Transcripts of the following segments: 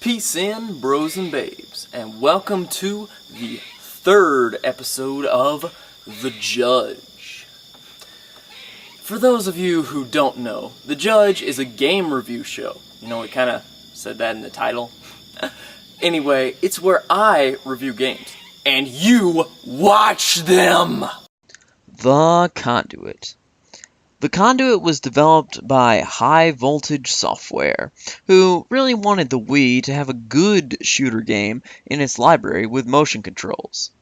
Peace in, bros and babes, and welcome to the third episode of The Judge. For those of you who don't know, The Judge is a game review show. You know, it kind of said that in the title. Anyway, it's where I review games, and you watch them! The Conduit. The Conduit was developed by High Voltage Software, who really wanted the Wii to have a good shooter game in its library with motion controls.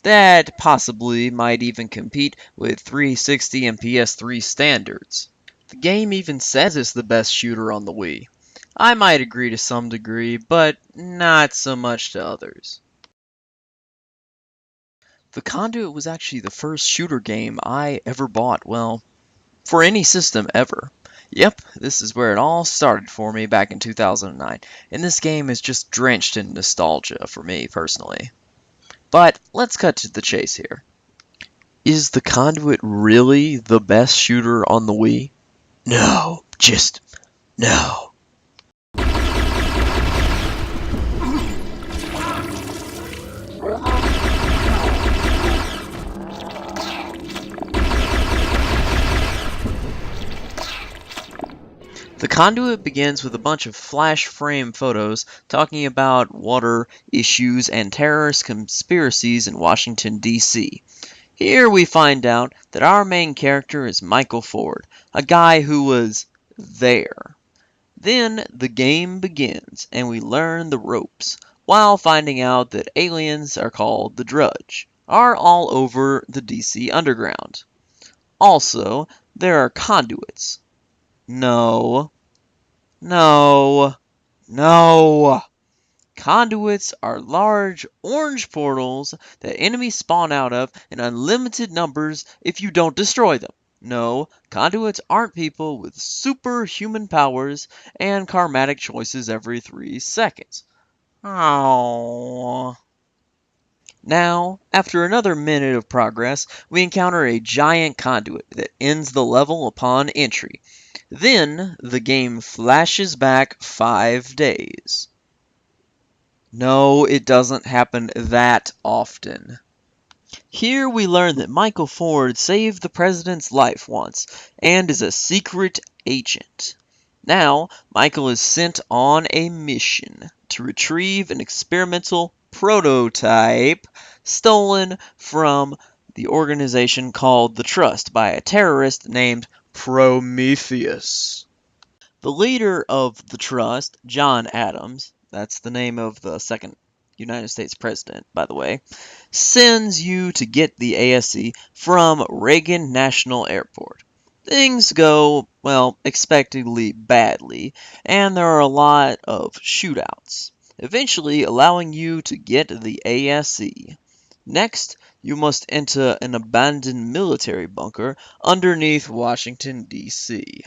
That possibly might even compete with 360 and PS3 standards. The game even says it's the best shooter on the Wii. I might agree to some degree, but not so much to others. The Conduit was actually the first shooter game I ever bought, well, for any system ever. Yep, this is where it all started for me back in 2009, and this game is just drenched in nostalgia for me personally. But let's cut to the chase here. Is the Conduit really the best shooter on the Wii? No, just no. The Conduit begins with a bunch of flash frame photos talking about water issues and terrorist conspiracies in Washington, D.C. Here we find out that our main character is Michael Ford, a guy who was there. Then the game begins and we learn the ropes, while finding out that aliens are called the Drudge, are all over the DC underground. Also, there are conduits. No. Conduits are large orange portals that enemies spawn out of in unlimited numbers if you don't destroy them. No, conduits aren't people with superhuman powers and karmatic choices every 3 seconds. Oh. Now, after another minute of progress, we encounter a giant conduit that ends the level upon entry. Then, the game flashes back 5 days. No, it doesn't happen that often. Here we learn that Michael Ford saved the president's life once, and is a secret agent. Now, Michael is sent on a mission to retrieve an experimental prototype stolen from the organization called the Trust by a terrorist named Prometheus. The leader of the Trust, John Adams, that's the name of the second United States president, by the way, sends you to get the ASC from Reagan National Airport. Things go, well, expectedly badly, and there are a lot of shootouts, eventually allowing you to get the ASC. Next, you must enter an abandoned military bunker underneath Washington, D.C.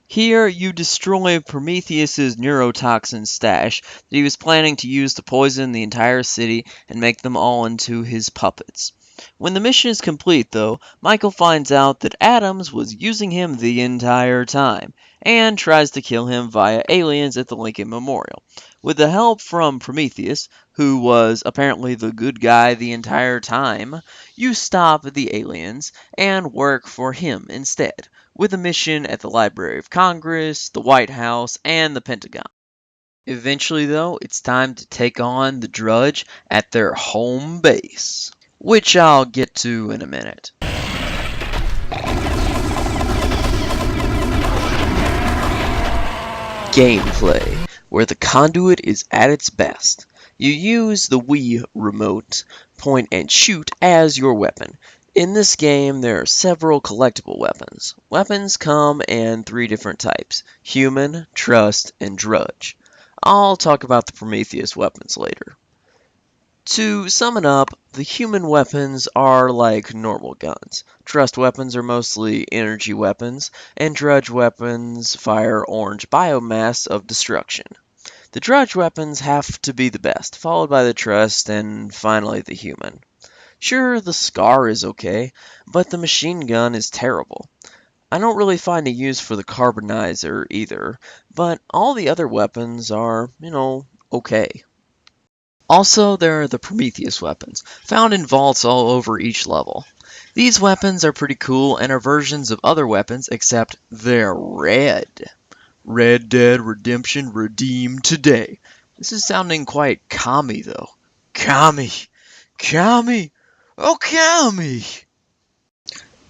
Here, you destroy Prometheus's neurotoxin stash that he was planning to use to poison the entire city and make them all into his puppets. When the mission is complete, though, Michael finds out that Adams was using him the entire time, and tries to kill him via aliens at the Lincoln Memorial. With the help from Prometheus, who was apparently the good guy the entire time, you stop the aliens and work for him instead, with a mission at the Library of Congress, the White House, and the Pentagon. Eventually, though, it's time to take on the Drudge at their home base, which I'll get to in a minute. Gameplay, where the Conduit is at its best. You use the Wii remote, point and shoot as your weapon. In this game, there are several collectible weapons. Weapons come in 3 different types: human, trust, and drudge. I'll talk about the Prometheus weapons later. To sum it up, the human weapons are like normal guns. Trust weapons are mostly energy weapons, and drudge weapons fire orange biomass of destruction. The drudge weapons have to be the best, followed by the trust, and finally the human. Sure, the Scar is okay, but the machine gun is terrible. I don't really find a use for the carbonizer either, but all the other weapons are, okay. Also, there are the Prometheus weapons, found in vaults all over each level. These weapons are pretty cool and are versions of other weapons, except they're red. Red Dead Redemption redeemed today. This is sounding quite commie though. Commie! Commie! Oh, commie!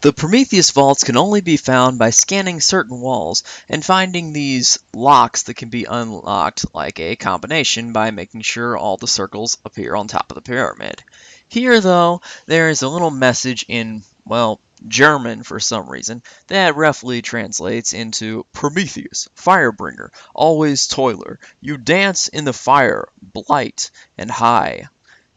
The Prometheus vaults can only be found by scanning certain walls and finding these locks that can be unlocked like a combination by making sure all the circles appear on top of the pyramid. Here, though, there is a little message in, well, German for some reason that roughly translates into Prometheus, Firebringer, always toiler, you dance in the fire, blight and high.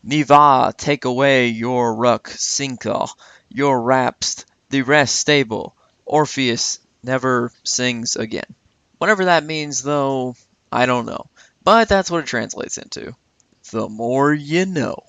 Niva, take away your ruck, Sinka, your raps, the rest stable. Orpheus never sings again. Whatever that means, though, I don't know. But that's what it translates into. The more you know.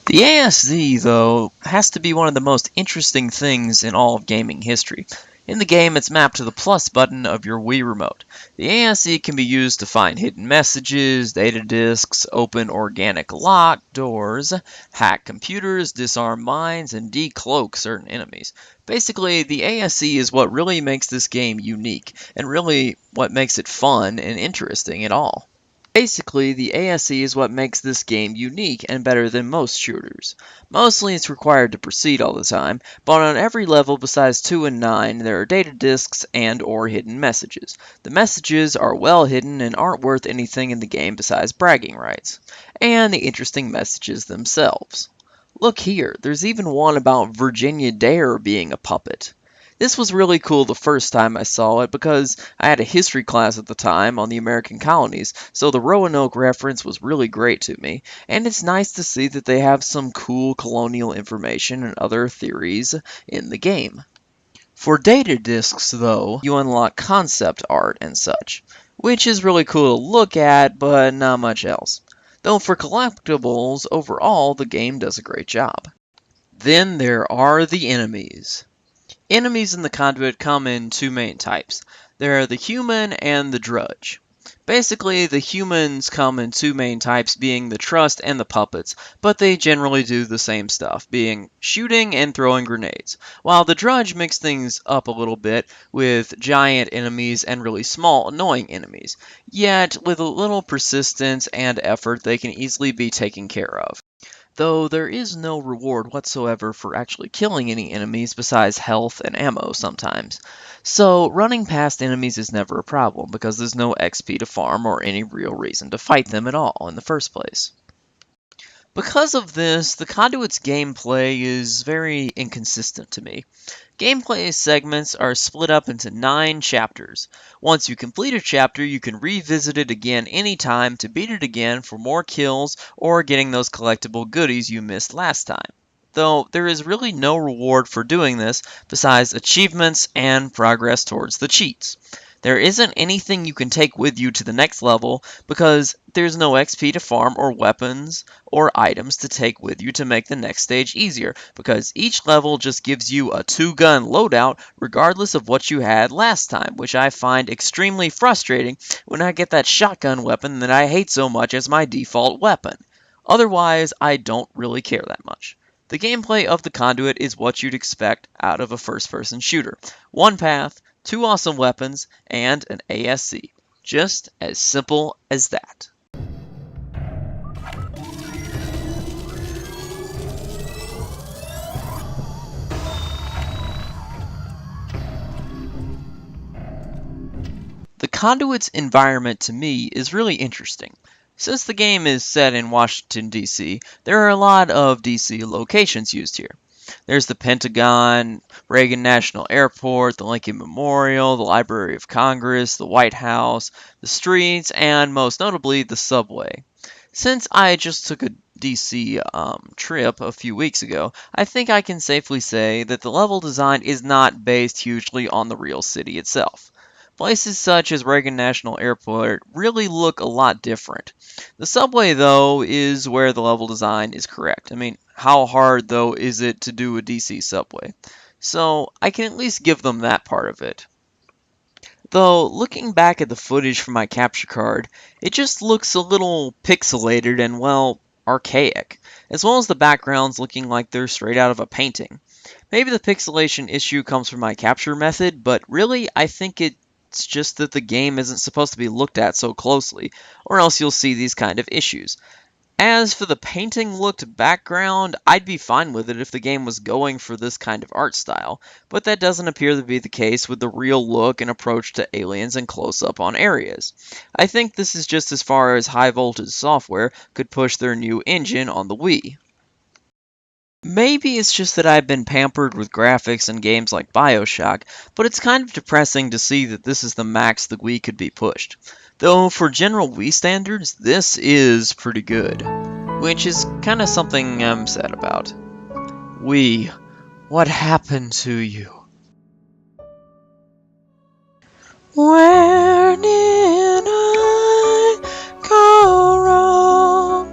The ASZ, though, has to be one of the most interesting things in all of gaming history. In the game, it's mapped to the plus button of your Wii remote. The ASZ can be used to find hidden messages, data disks, open organic lock doors, hack computers, disarm mines, and decloak certain enemies. Basically, the ASC is what really makes this game unique, and really what makes it fun and interesting at all. Basically, the ASC is what makes this game unique and better than most shooters. Mostly it's required to proceed all the time, but on every level besides 2 and 9 there are data disks and or hidden messages. The messages are well hidden and aren't worth anything in the game besides bragging rights, and the interesting messages themselves. Look here, there's even one about Virginia Dare being a puppet. This was really cool the first time I saw it because I had a history class at the time on the American colonies, so the Roanoke reference was really great to me, and it's nice to see that they have some cool colonial information and other theories in the game. For data disks, though, you unlock concept art and such, which is really cool to look at, but not much else. Though for collectibles, overall, the game does a great job. Then there are the enemies. Enemies in the Conduit come in two main types. There are the human and the drudge. Basically, the humans come in two main types, being the trust and the puppets, but they generally do the same stuff, being shooting and throwing grenades, while the drudge mix things up a little bit with giant enemies and really small, annoying enemies. Yet, with a little persistence and effort, they can easily be taken care of, though there is no reward whatsoever for actually killing any enemies besides health and ammo sometimes. So running past enemies is never a problem because there's no XP to farm or any real reason to fight them at all in the first place. Because of this, the Conduit's gameplay is very inconsistent to me. Gameplay segments are split up into 9 chapters. Once you complete a chapter, you can revisit it again anytime to beat it again for more kills or getting those collectible goodies you missed last time. Though there is really no reward for doing this besides achievements and progress towards the cheats. There isn't anything you can take with you to the next level because there's no XP to farm or weapons or items to take with you to make the next stage easier because each level just gives you a 2-gun loadout regardless of what you had last time, which I find extremely frustrating when I get that shotgun weapon that I hate so much as my default weapon. Otherwise, I don't really care that much. The gameplay of the Conduit is what you'd expect out of a first-person shooter. One path, 2 awesome weapons, and an ASC. Just as simple as that. The Conduit's environment to me is really interesting. Since the game is set in Washington, D.C., there are a lot of D.C. locations used here. There's the Pentagon, Reagan National Airport, the Lincoln Memorial, the Library of Congress, the White House, the streets, and most notably, the subway. Since I just took a DC trip a few weeks ago, I think I can safely say that the level design is not based hugely on the real city itself. Places such as Reagan National Airport really look a lot different. The subway, though, is where the level design is correct. I mean, how hard, though, is it to do a DC subway? So I can at least give them that part of it. Though, looking back at the footage from my capture card, it just looks a little pixelated and, well, archaic, as well as the backgrounds looking like they're straight out of a painting. Maybe the pixelation issue comes from my capture method, but really, I think it's just that the game isn't supposed to be looked at so closely, or else you'll see these kind of issues. As for the painting looked background, I'd be fine with it if the game was going for this kind of art style, but that doesn't appear to be the case with the real look and approach to aliens and close-up on areas. I think this is just as far as High Voltage Software could push their new engine on the Wii. Maybe it's just that I've been pampered with graphics in games like BioShock, but it's kind of depressing to see that this is the max the Wii could be pushed. Though for general Wii standards, this is pretty good, which is kind of something I'm sad about. Wii, what happened to you? Where did I go wrong?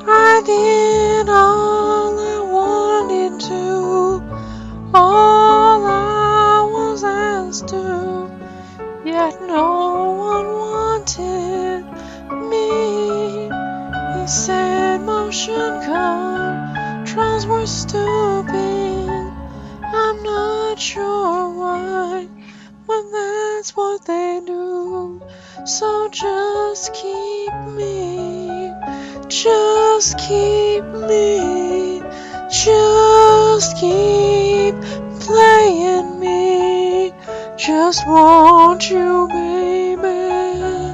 I did all I wanted to, all I was asked to, yet no one wanted me. He said motion controls were stupid. I'm not sure why, but that's what they do. So just keep me, just keep me, just keep playing me. Just want you, baby.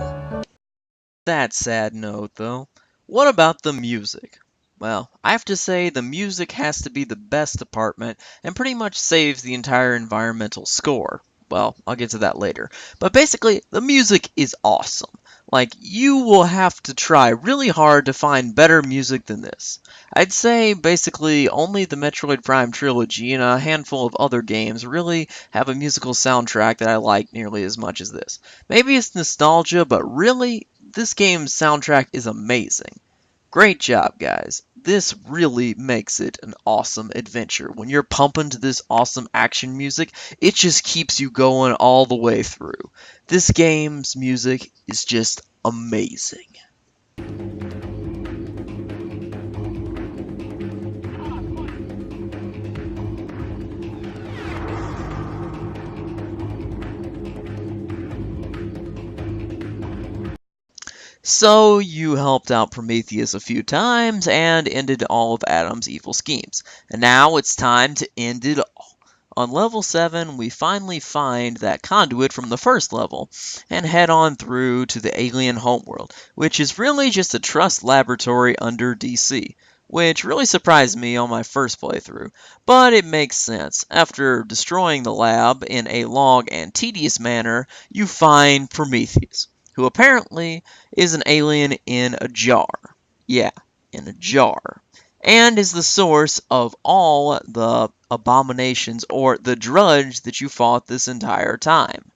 That sad note, though. What about the music? Well, I have to say the music has to be the best department and pretty much saves the entire environmental score. Well, I'll get to that later. But basically, the music is awesome. Like, you will have to try really hard to find better music than this. I'd say basically only the Metroid Prime trilogy and a handful of other games really have a musical soundtrack that I like nearly as much as this. Maybe it's nostalgia, but really, this game's soundtrack is amazing. Great job, guys. This really makes it an awesome adventure. When you're pumping to this awesome action music, it just keeps you going all the way through. This game's music is just amazing. So you helped out Prometheus a few times and ended all of Adam's evil schemes. And now it's time to end it all. On level 7, we finally find that Conduit from the first level and head on through to the alien homeworld, which is really just a trust laboratory under DC, which really surprised me on my first playthrough, but it makes sense. After destroying the lab in a long and tedious manner, you find Prometheus, who apparently is an alien in a jar. Yeah, in a jar. And is the source of all the abominations or the drudge that you fought this entire time.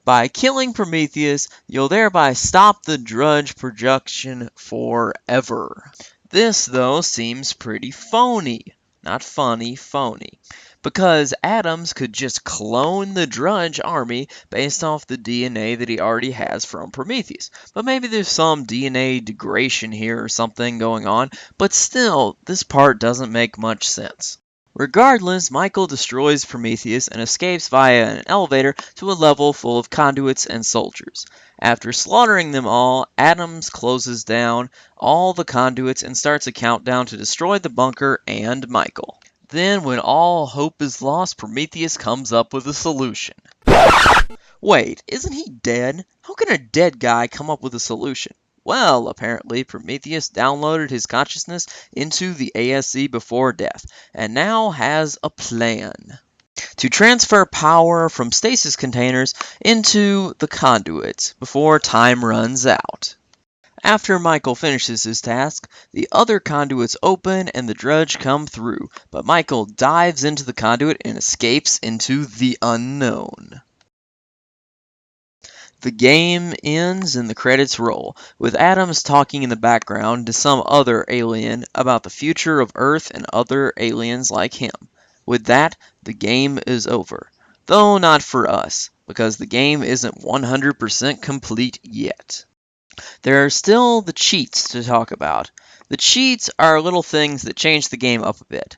By killing Prometheus, you'll thereby stop the drudge production forever. This, though, seems pretty phony. Not funny, phony. Because Adams could just clone the Drudge army based off the DNA that he already has from Prometheus. But maybe there's some DNA degradation here or something going on, but still, this part doesn't make much sense. Regardless, Michael destroys Prometheus and escapes via an elevator to a level full of conduits and soldiers. After slaughtering them all, Adams closes down all the conduits and starts a countdown to destroy the bunker and Michael. Then, when all hope is lost, Prometheus comes up with a solution. Wait, isn't he dead? How can a dead guy come up with a solution? Well, apparently Prometheus downloaded his consciousness into the ASC before death, and now has a plan to transfer power from stasis containers into the conduits before time runs out. After Michael finishes his task, the other conduits open and the drudge come through, but Michael dives into the conduit and escapes into the unknown. The game ends and the credits roll, with Adams talking in the background to some other alien about the future of Earth and other aliens like him. With that, the game is over. though not for us, because the game isn't 100% complete yet. There are still the cheats to talk about. The cheats are little things that change the game up a bit.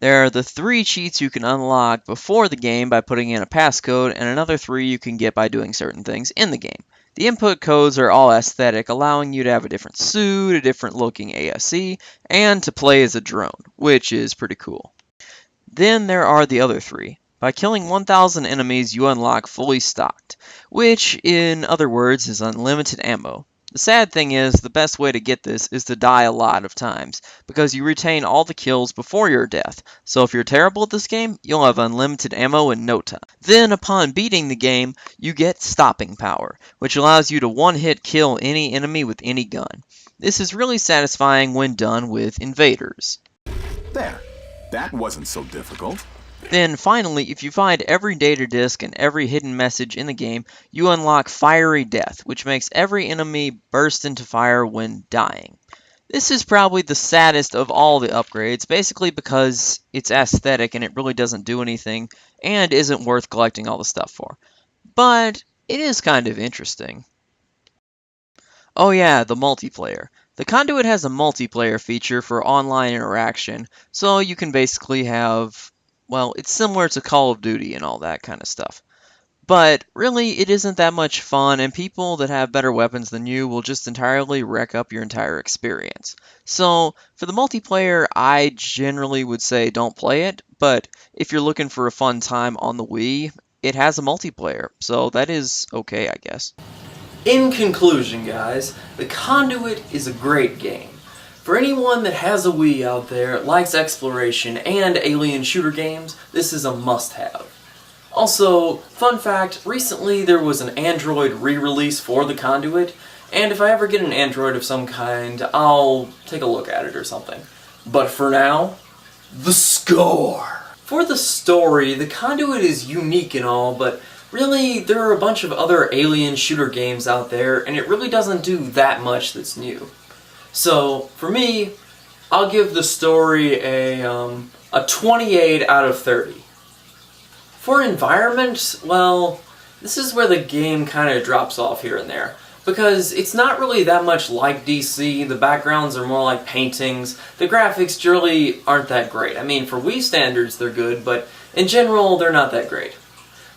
There are the 3 cheats you can unlock before the game by putting in a passcode, and another 3 you can get by doing certain things in the game. The input codes are all aesthetic, allowing you to have a different suit, a different looking ASE, and to play as a drone, which is pretty cool. Then there are the other 3. By killing 1,000 enemies, you unlock fully stocked, which, in other words, is unlimited ammo. The sad thing is, the best way to get this is to die a lot of times, because you retain all the kills before your death, so if you're terrible at this game, you'll have unlimited ammo in no time. Then, upon beating the game, you get stopping power, which allows you to one-hit kill any enemy with any gun. This is really satisfying when done with invaders. There. That wasn't so difficult. Then finally, if you find every data disk and every hidden message in the game, you unlock Fiery Death, which makes every enemy burst into fire when dying. This is probably the saddest of all the upgrades, basically because it's aesthetic and it really doesn't do anything, and isn't worth collecting all the stuff for. But it is kind of interesting. Oh yeah, the multiplayer. The Conduit has a multiplayer feature for online interaction, so you can basically have, well, it's similar to Call of Duty and all that kind of stuff. But really, it isn't that much fun, and people that have better weapons than you will just entirely wreck up your entire experience. So, for the multiplayer, I generally would say don't play it, but if you're looking for a fun time on the Wii, it has a multiplayer, so that is okay, I guess. In conclusion, guys, the Conduit is a great game. For anyone that has a Wii out there, likes exploration and alien shooter games, this is a must-have. Also, fun fact, recently there was an Android re-release for the Conduit, and if I ever get an Android of some kind, I'll take a look at it or something. But for now, the score! For the story, the Conduit is unique and all, but really, there are a bunch of other alien shooter games out there, and it really doesn't do that much that's new. So, for me, I'll give the story a 28 out of 30. For environment, well, this is where the game kind of drops off here and there. Because it's not really that much like DC, the backgrounds are more like paintings, the graphics generally aren't that great. I mean, for Wii standards they're good, but in general they're not that great.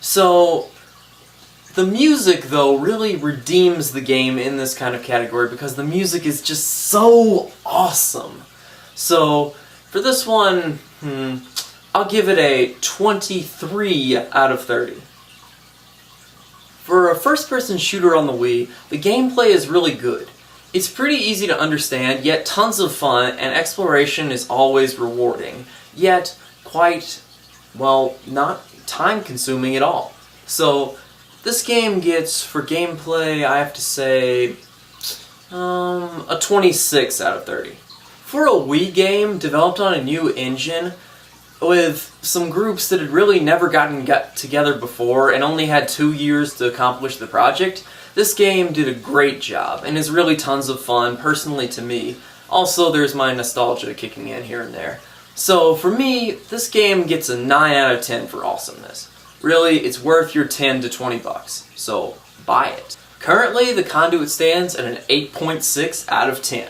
So, the music, though, really redeems the game in this kind of category because the music is just so awesome. So, for this one, I'll give it a 23 out of 30. For a first-person shooter on the Wii, the gameplay is really good. It's pretty easy to understand, yet tons of fun, and exploration is always rewarding, yet quite, well, not time-consuming at all. So, this game gets, for gameplay, I have to say, a 26 out of 30. For a Wii game developed on a new engine, with some groups that had really never got together before and only had 2 years to accomplish the project, this game did a great job and is really tons of fun, personally to me. Also, there's my nostalgia kicking in here and there. So, for me, this game gets a 9 out of 10 for awesomeness. Really, it's worth your 10 to 20 bucks, so buy it. Currently, the Conduit stands at an 8.6 out of 10.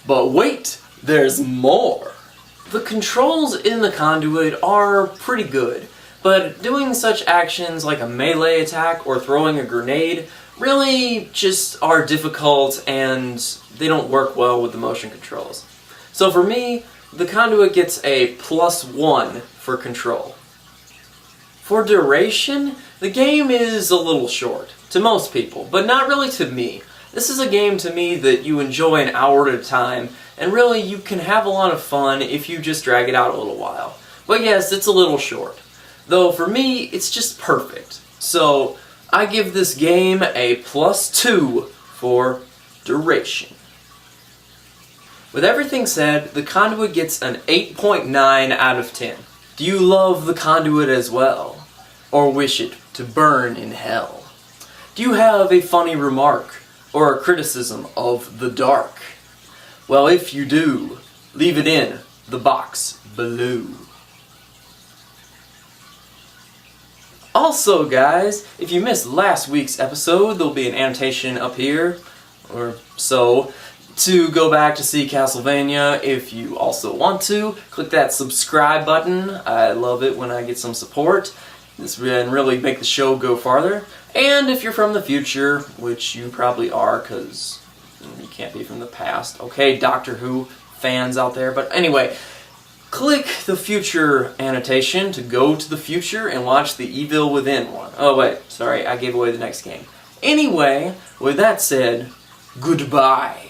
But wait, there's more! The controls in the Conduit are pretty good, but doing such actions like a melee attack or throwing a grenade really just are difficult and they don't work well with the motion controls. So for me, the Conduit gets a +1 for control. For duration, the game is a little short, to most people, but not really to me. This is a game to me that you enjoy an hour at a time, and really you can have a lot of fun if you just drag it out a little while. But yes, it's a little short. Though for me, it's just perfect. So, I give this game a +2 for duration. With everything said, the Conduit gets an 8.9 out of 10. Do you love the Conduit as well? Or wish it to burn in hell? Do you have a funny remark or a criticism of the dark? Well, if you do, leave it in the box below. Also, guys, if you missed last week's episode, there'll be an annotation up here, or so, to go back to see Castlevania. If you also want to, click that subscribe button. I love it when I get some support. This can really make the show go farther. And if you're from the future, which you probably are, because you can't be from the past. Okay, Doctor Who fans out there. But anyway, click the future annotation to go to the future and watch the Evil Within one. Oh wait, sorry, I gave away the next game. Anyway, with that said, goodbye.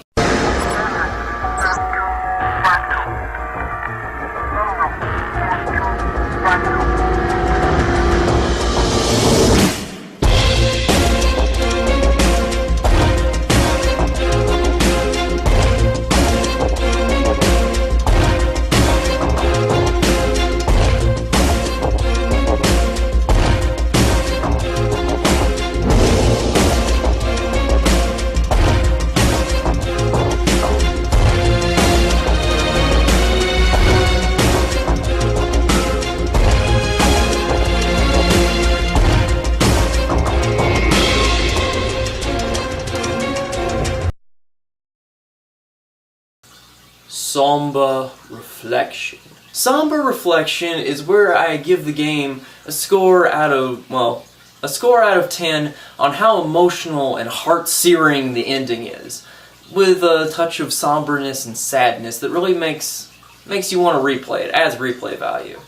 Somber Reflection. Somber Reflection is where I give the game a score out of 10 on how emotional and heart-searing the ending is, with a touch of somberness and sadness that really makes you want to replay it, adds replay value.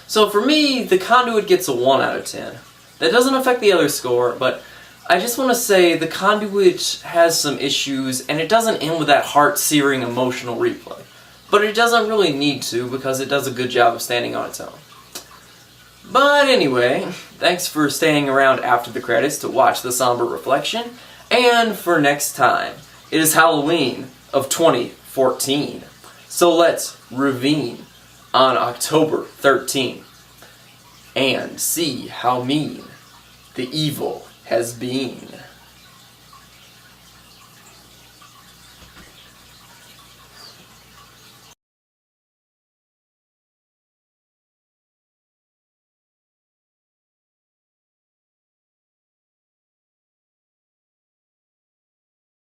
So for me, the Conduit gets a 1 out of 10. That doesn't affect the other score, but I just want to say the Conduit has some issues, and it doesn't end with that heart-searing emotional replay. But it doesn't really need to, because it does a good job of standing on its own. But anyway, thanks for staying around after the credits to watch the Somber Reflection, and for next time, it is Halloween of 2014. So let's revene on October 13th, and see how mean the evil has been.